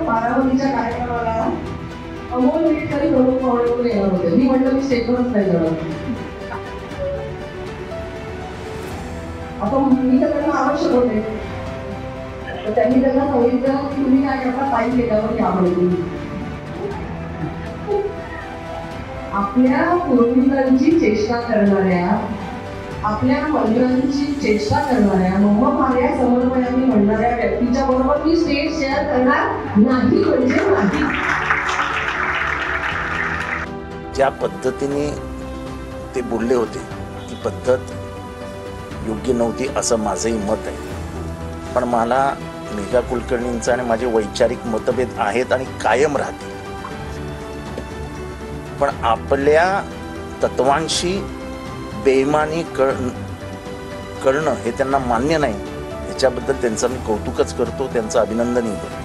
बारामतीच्या कार्यक्रमाला अमोल मिटकरी प्रमुख पाहुणे येणार होते. मी म्हटलं मी स्टेजवरच नाही जाणार. आता मी तर त्यांना आवश्यक होते, तर त्यांनी त्यांना सांगितलं की तुम्ही काय करता, टाईम केल्यावर या म्हणून. आपल्या पूर्वजांची चेष्टा करणाऱ्या, आपल्या मंदिरांची चेष्टा करणाऱ्या, मम्मा मार्या समन्वयाने म्हणणाऱ्या व्यक्तीच्या बरोबर मी स्टेज शेअर करणार नाही म्हणजे नाही. ज्या पद्धतीने ते बोलले होते ती पद्धत योग्य नव्हती असं माझंही मत आहे. पण मला मेघा कुलकर्णींचा आणि माझे वैचारिक मतभेद आहेत आणि कायम राहतील. पण आपल्या तत्वांशी बेईमानी करणं हे त्यांना मान्य नाही. ह्याच्याबद्दल त्यांचं मी कौतुकच करतो, त्यांचं अभिनंदनही करतो.